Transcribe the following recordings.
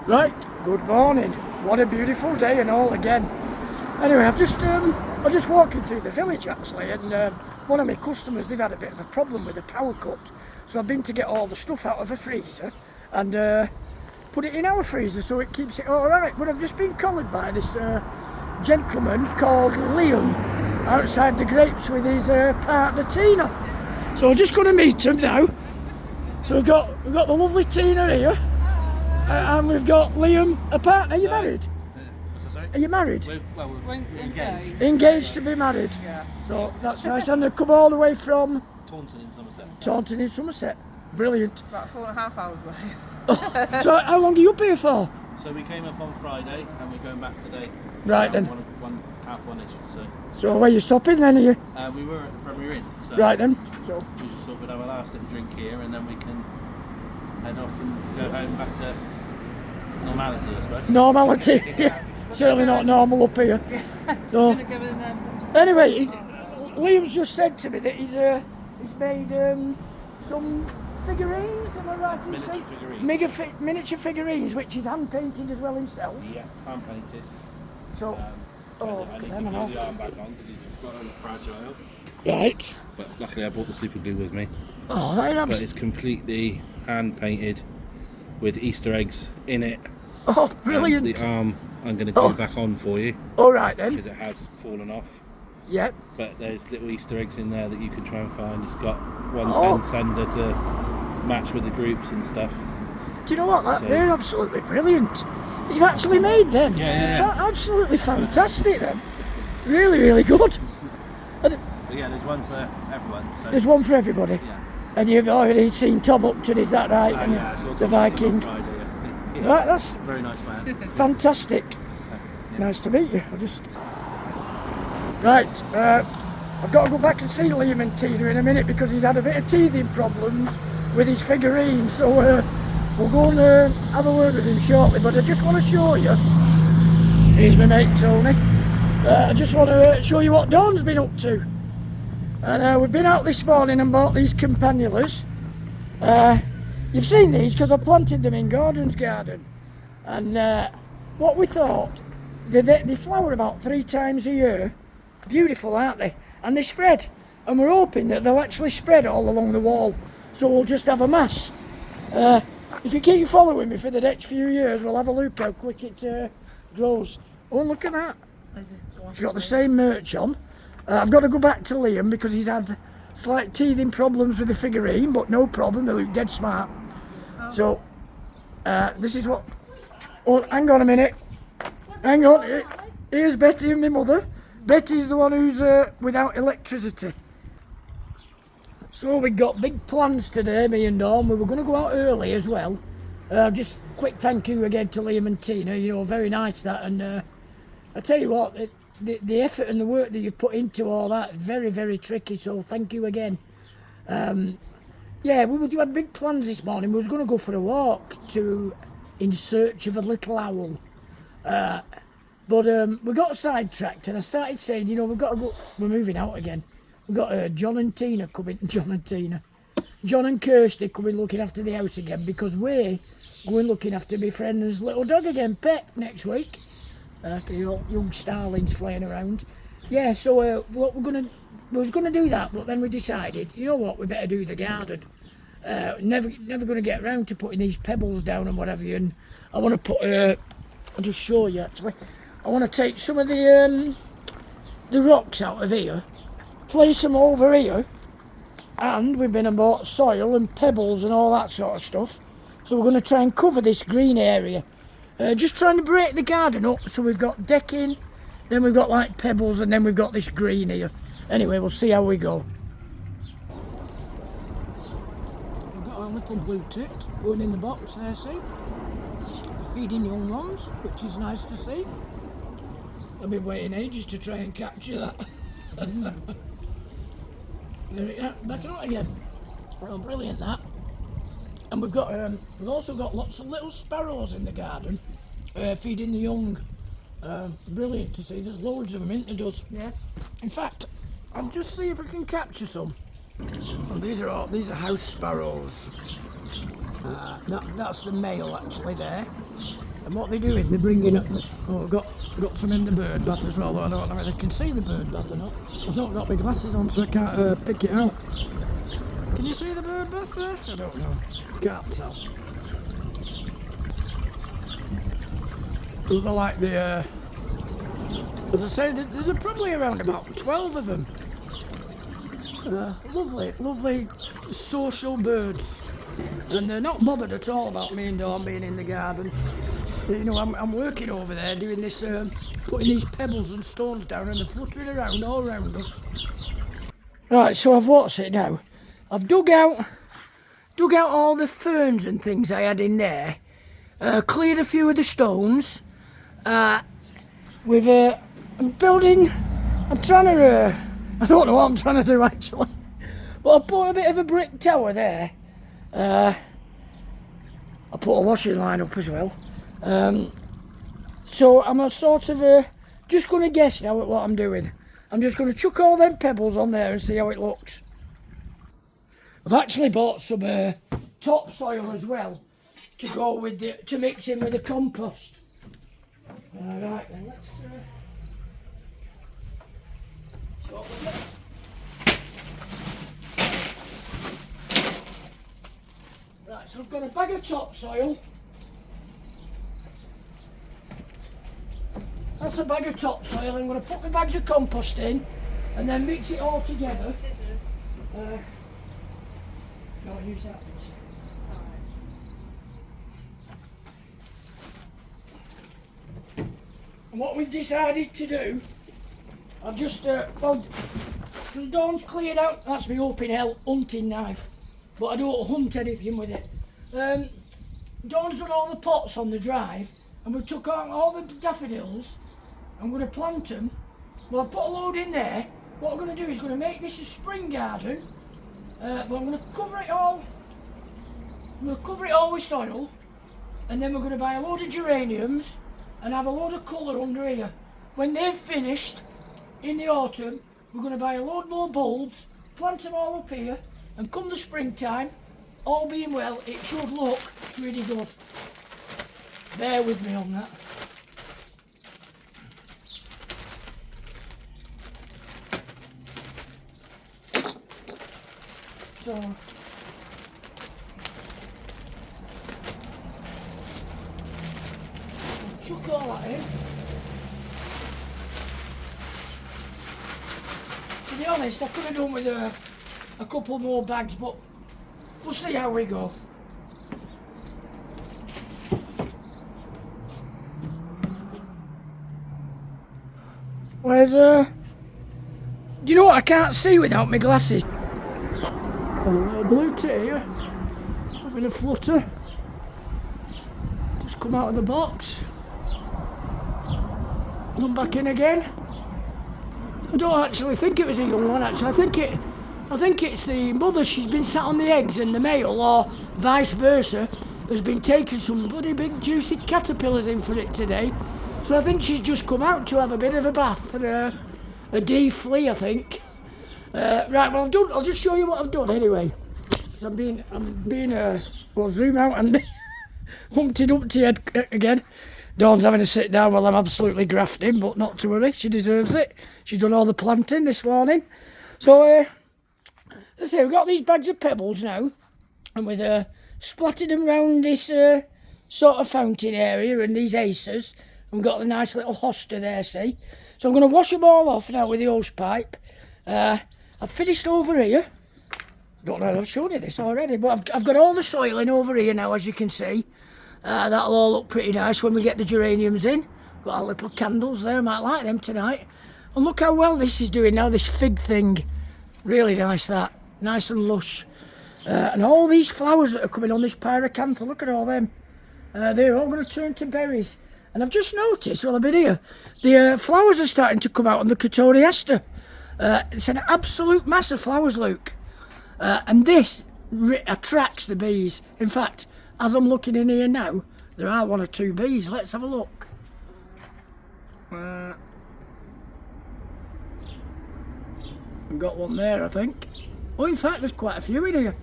Right, good morning. What a beautiful day and all again. Anyway, I'm just walking through the village actually, and one of my customers, they've had a bit of a problem with a power cut. So I've been to get all the stuff out of the freezer and put it in our freezer so it keeps it all right. But I've just been collared by this gentleman called Liam outside the Grapes with his partner Tina. So I'm just going to meet him now. So we've got the lovely Tina here. And we've got Liam, a partner. Are you married? What's that, sorry? Are you married? We're engaged. Engaged to be married. Yeah. So that's nice. And they've come all the way from Taunton in Somerset. Taunton in Somerset. Brilliant. About 4.5 hours away. So how long are you up here for? So we came up on Friday and we're going back today. Right then. Half one-ish. So where are you stopping then? Are you? We were at the Premier Inn. So Right then. So we just thought we'd have a last little drink here and then we can head off and go home back to normality, I suppose. normality. Yeah. Certainly not normal up here. So anyway, Liam's just said to me that he's made some figurines. Am I right in saying? Miniature figurines. Miniature figurines, which is hand painted as well himself. Yeah, hand painted. So, I I need don't to know. put the arm back on because he's got a fragile. Right. But luckily I brought the super glue with me. Oh, right. But it's completely hand painted with Easter eggs in it. Oh, And brilliant. the arm I'm going to glue back on for you All right then. because it has fallen off. Yep. But there's little Easter eggs in there that you can try and find. It's got 110 Oh. sender to match with the groups and stuff. Do you know what? So- They're absolutely brilliant. You've actually made them. Yeah. Absolutely fantastic. Them. Really, really good. But yeah, there's one for everyone. So There's one for everybody. yeah. And you've already seen Tom Upton, is that right? And Yeah, I saw the Tom Upton Viking. on Friday, yeah. Right, that's Very nice man. fantastic. So, yeah. Nice to meet you. Right, I've got to go back and see Liam and Tina in a minute because he's had a bit of teething problems with his figurine. So we'll go and have a word with him shortly. But I just want to show you. Here's my mate Tony. I just want to show you what Dawn's been up to. And we've been out this morning and bought these campanulas. You've seen these because I planted them in Gordon's garden. And what we thought, they flower about 3 times a year. Beautiful, aren't they? And they spread. And we're hoping that they'll actually spread all along the wall. So we'll just have a mass. If you keep following me for the next few years, we'll have a look how quick it grows. Oh, look at that. He's got the same merch on. I've got to go back to Liam because he's had slight teething problems with the figurine, but no problem, they look dead smart. So, this is what... Oh, hang on a minute. Hang on. Here's Betty and my mother. Betty's the one who's without electricity. So we've got big plans today, me and Dawn. We were going to go out early as well. Just quick thank you again to Liam and Tina. You know, very nice that. And I tell you what, the effort and the work that you've put into all that is very, very tricky. So thank you again. Yeah, we had big plans this morning. We was going to go for a walk in search of a little owl. But we got sidetracked and I started saying, you know, we've got to go, we're moving out again. We've got John and Tina coming, John and Kirsty coming looking after the house again because we're going looking after my friend's little dog again, Pep, next week. Young starlings flying around. Yeah, so what we was gonna do that, but then we decided, you know what, we better do the garden. Never gonna get around to putting these pebbles down and whatever. And I want to put. I'll just show you actually. I want to take some of the rocks out of here, place them over here, and we've been and bought soil and pebbles and all that sort of stuff. So we're going to try and cover this green area. Just trying to break the garden up so we've got decking, then we've got like pebbles, and then we've got this green here. Anyway, we'll see how we go. We've got our little blue tit going in the box there, see? Feeding young ones, which is nice to see. I've been waiting ages to try and capture that. Back on again. Oh, brilliant that. And we've also got lots of little sparrows in the garden, feeding the young. Brilliant to see. There's loads of them, isn't there, does? Yeah. In fact, I'll just see if I can capture some. And these are house sparrows. That's the male actually there. And what they're doing, they're bringing up. Oh, got some in the bird bath as well. But I don't know whether they can see the bird bath or not. I've not got my glasses on, so I can't pick it out. Can you see the bird bath there? I don't know. Can't tell. They're like the. As I say, there's probably around about 12 of them. Lovely social birds. And they're not bothered at all about me and Dawn being in the garden. You know, I'm working over there doing this, putting these pebbles and stones down, and they're fluttering around all around us. Right, so I've watched it now. I've dug out all the ferns and things I had in there, cleared a few of the stones. I'm trying to, I don't know what I'm trying to do actually, but I put a bit of a brick tower there. I put a washing line up as well. So I'm just going to guess now at what I'm doing. I'm just going to chuck all them pebbles on there and see how it looks. I've actually bought some topsoil as well to go with to mix in with the compost. Right then, let's sort of get. Right, so I've got a bag of topsoil. That's a bag of topsoil. I'm going to put my bags of compost in and then mix it all together. Scissors. No, use that. And what we've decided to do, I've just, because Dawn's cleared out, that's my open hell hunting knife, but I don't hunt anything with it. Dawn's done all the pots on the drive, and we took out all the daffodils. I'm going to plant them. Well, I put a load in there. What I'm going to do is going to make this a spring garden, but I'm going to cover it all. I'm going to cover it all with soil, and then we're going to buy a load of geraniums and have a load of colour under here. When they've finished in the autumn, we're going to buy a load more bulbs, plant them all up here, and come the springtime, all being well, it should look really good. Bear with me on that. So, chuck all that in. To be honest, I could have done with a couple more bags, but we'll see how we go. Where's do you know what I can't see without my glasses? A little blue tit here, having a flutter. Just come out of the box. Come back in again. I don't actually think it was a young one. Actually, I think it's the mother. She's been sat on the eggs, and the male, or vice versa, has been taking some bloody big juicy caterpillars in for it today. So I think she's just come out to have a bit of a bath and a deflea, I think. Right, well, I'll just show you what I've done anyway. We'll zoom out and Humpty Dumpty head again. Dawn's having to sit down while I'm absolutely grafting, but not to worry, she deserves it. She's done all the planting this morning. So, let's see, we've got these bags of pebbles now, and we've splattered them round this sort of fountain area and these acers. And we've got the nice little hosta there, see? So I'm going to wash them all off now with the hose pipe. I've finished over here. I don't know if I've shown you this already, but I've got all the soil in over here now, as you can see. That'll all look pretty nice when we get the geraniums in. Got our little candles there, I might like them tonight. And look how well this is doing now, this fig thing. Really nice, that. Nice and lush. And all these flowers that are coming on this pyracantha, look at all them. They're all going to turn to berries. And I've just noticed, while I've been here, the flowers are starting to come out on the Cotoneaster. It's an absolute mass of flowers, Luke. And this attracts the bees. In fact, as I'm looking in here now, there are one or two bees. Let's have a look. I've got one there, I think. Oh, in fact, there's quite a few in here.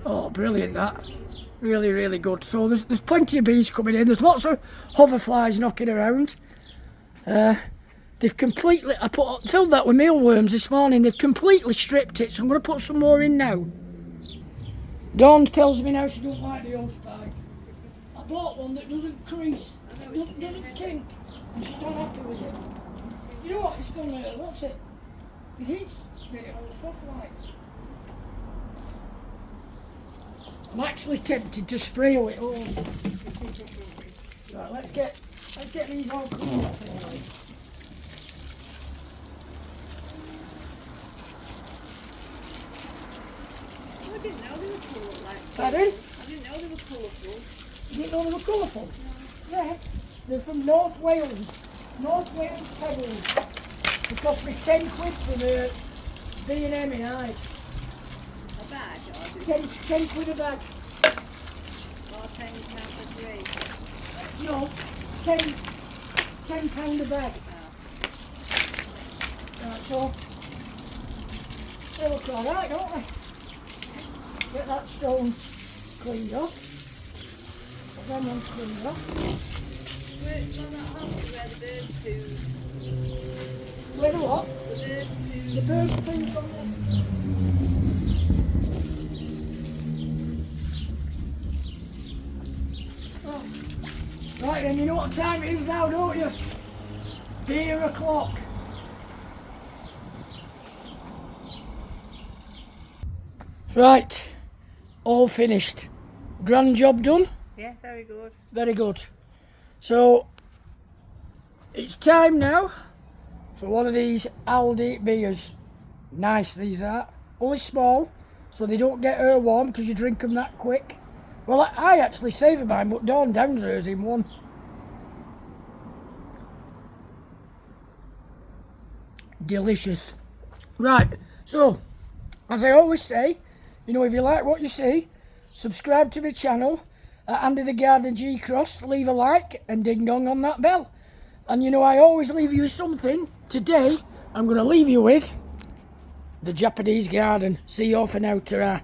Oh, brilliant, that. Really, really good. So there's plenty of bees coming in. There's lots of hoverflies knocking around. They've completely... filled that with mealworms this morning. They've completely stripped it, so I'm going to put some more in now. Dawn tells me now she don't like the hosepipe. I bought one that doesn't crease, doesn't kink, and she's not happy with it. You know what it's going to... what's it? It heats a bit on the stuff like... I'm actually tempted to spray it all. Right, let's get these all cleaned up anyway. I didn't know they were colourful. Pardon? I didn't know they were colourful. You didn't know they were colourful? Yeah. They're from North Wales. North Wales Pebbles. They cost me 10 quid for the B&M in Hyde. A bag or just 10 quid a bag. or £10 for three? No, £10 a bag. Right, so they look alright, don't they? Get that stone cleaned off. Them ones cleaned off. Works on that house where the birds poo. Where the what? The birds poo. The birds poo from them. Oh. Right then, you know what time it is now, don't you? Dear o'clock. Right, all finished. Grand job done. Yeah, very good. Very good. So, it's time now for one of these Aldi beers. Nice these are. Only small, so they don't get warm because you drink them that quick. Well, I actually savour mine, but Dawn downs hers in one. Delicious. Right, so, as I always say, you know, if you like what you see, subscribe to my channel at Andy the Gardener G Cross, leave a like and ding dong on that bell. And you know, I always leave you with something. Today, I'm going to leave you with the Japanese garden. See you all for now, ta-ra.